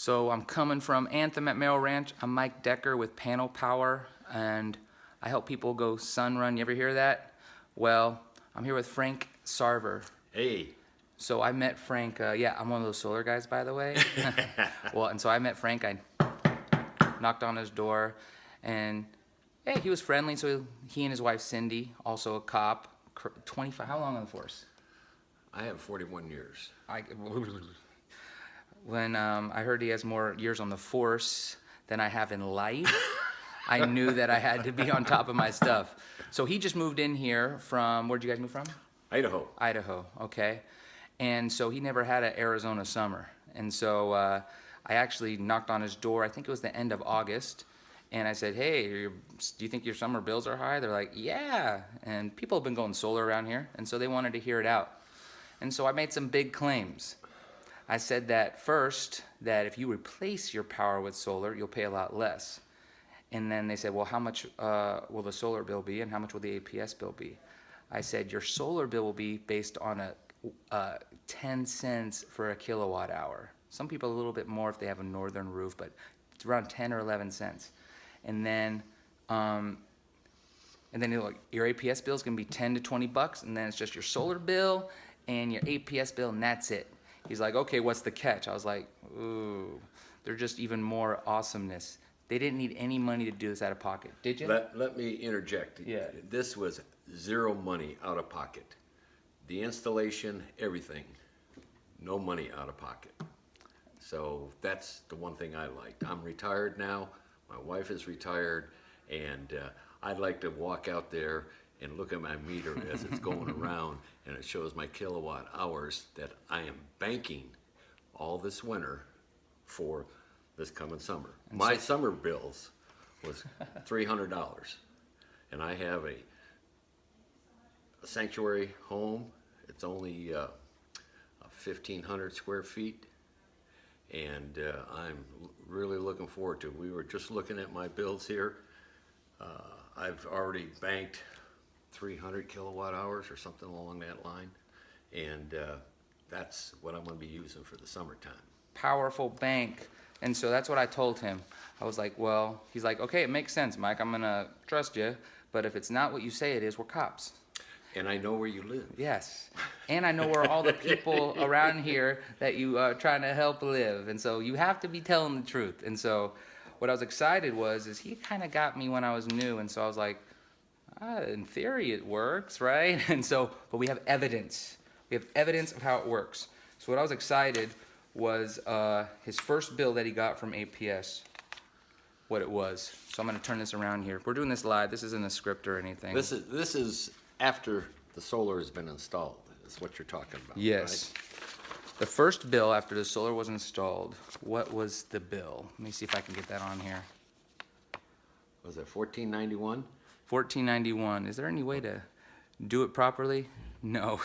So I'm coming from Anthem at Merrill Ranch. I'm Mike Decker with Panel Power, and I help people go sun run. You ever hear that? Well, I'm here with Frank Sarver. Hey. So I met Frank, yeah, I'm one of those solar guys, by the way. Well, and so I met Frank, I knocked on his door, and hey, he was friendly. So he and his wife Cindy, also a cop, 25, how long on the force? I have 41 years. When I heard he has more years on the force than I have in life, I knew that I had to be on top of my stuff. So he just moved in here from, where'd you guys move from? Idaho. Idaho, okay. And so he never had an Arizona summer. And so I actually knocked on his door, I think it was the end of August, and I said, hey, do you think your summer bills are high? They're like, yeah. And people have been going solar around here, and so they wanted to hear it out. And so I made some big claims. I said that first, that if you replace your power with solar, you'll pay a lot less. And then they said, well, how much will the solar bill be and how much will the APS bill be? I said, your solar bill will be based on a 10 cents for a kilowatt hour. Some people a little bit more if they have a northern roof, but it's around 10 or 11 cents. And then you're like, your APS bill is going to be 10 to 20 bucks, and then it's just your solar bill and your APS bill, and that's it. He's like, okay, what's the catch? I was like, ooh, they're just even more awesomeness. They didn't need any money to do this out of pocket, did you? Let me interject. Yeah. This was zero money out of pocket. The installation, everything, no money out of pocket. So that's the one thing I liked. I'm retired now. My wife is retired, and I'd like to walk out there and look at my meter as it's going around, and it shows my kilowatt hours that I am banking all this winter for this coming summer. And my so, summer bills was $300, and I have a sanctuary home. It's only 1,500 square feet, and I'm really looking forward to it. We were just looking at my bills here. I've already banked 300 kilowatt hours or something along that line, and that's what I'm going to be using for the summertime. powerful bank. And so that's what I told him. I was like, well, he's like, okay, it makes sense, Mike. I'm going to trust you. But if it's not what you say it is, we're cops. And I know where you live. Yes. And I know where all the people around here that you are trying to help live. And so you have to be telling the truth. And so what I was excited is he kind of got me when I was new. And so I was like, in theory it works, right? And so, but we have evidence. We have evidence of how it works. So what I was excited was his first bill that he got from APS, what it was. So I'm going to turn this around here. We're doing this live. This isn't a script or anything. This is after the solar has been installed, is what you're talking about. Yes. Right? The first bill after the solar was installed, what was the bill? Let me see if I can get that on here. Was it $14.91? $14.91. Is there any way to do it properly? No.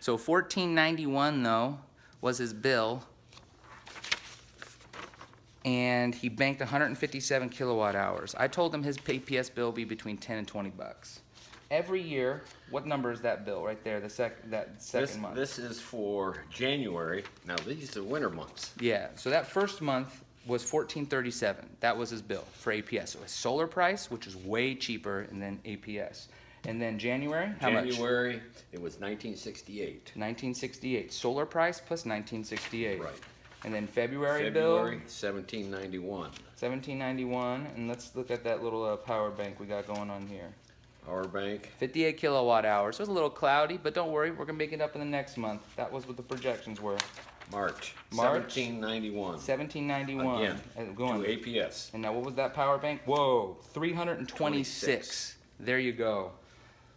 So $14.91 though was his bill, and he banked 157 kilowatt hours. I told him his APS bill would be between 10 and 20 bucks. Every year, what number is that bill right there, that second month? This is for January. Now these are winter months. Yeah, so that first month was $14.37. That was his bill for APS. So his solar price, which is way cheaper, and then APS. And then January, how much? January, it was $19.68. $19.68. Solar price plus $19.68. Right. And then February bill? February, $17.91. $17.91. And let's look at that little power bank we got going on here. Power bank. 58 kilowatt hours. So it was a little cloudy, but don't worry, we're gonna make it up in the next month. That was what the projections were. March. March. $17.91. $17.91. Again, Going. to APS. And now what was that power bank? Whoa, 326. There you go.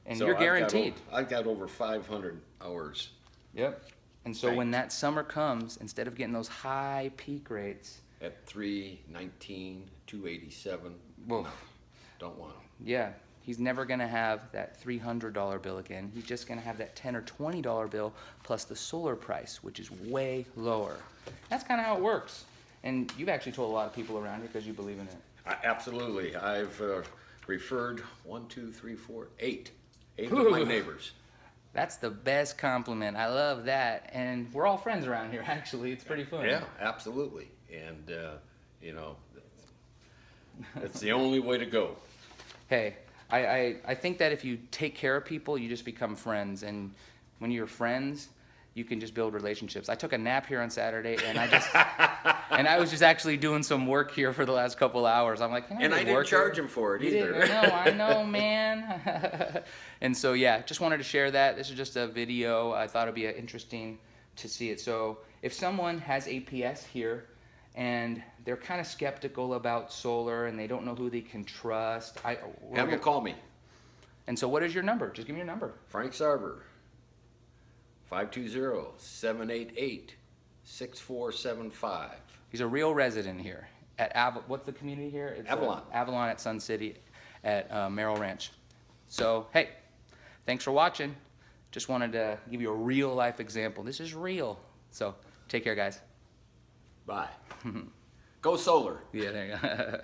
And So you're guaranteed. I've got over 500 hours. Yep. And so when that summer comes, instead of getting those high peak rates, At 319, 287. whoa, No, don't want them. yeah, he's never gonna have that $300 bill again. He's just gonna have that $10 or $20 bill plus the solar price, which is way lower. That's kind of how it works. And you've actually told a lot of people around here because you believe in it. Absolutely. I've referred 8 of my neighbors. That's the best compliment. I love that. And we're all friends around here, actually. It's pretty fun. Yeah, absolutely. And, you know, that's the only way to go. Hey, I think that if you take care of people, you just become friends. And when you're friends, you can just build relationships. I took a nap here on Saturday, and I was just actually doing some work here for the last couple hours. I'm like, can I And I just didn't work charge here? him for it You either. didn't? I know, man. And so, yeah, just wanted to share that. This is just a video. I thought it'd be interesting to see it. So if someone has APS here and they're kind of skeptical about solar and they don't know who they can trust, Have him call me, And so what is your number? Just give me your number. Frank Sarver, 520-788-6475. He's a real resident here at what's the community here? It's Avalon. Avalon at Sun City at Merrill Ranch. So, hey, thanks for watching. Just wanted to give you a real life example. This is real. So, take care, guys. Bye. Go solar. Yeah, there you go.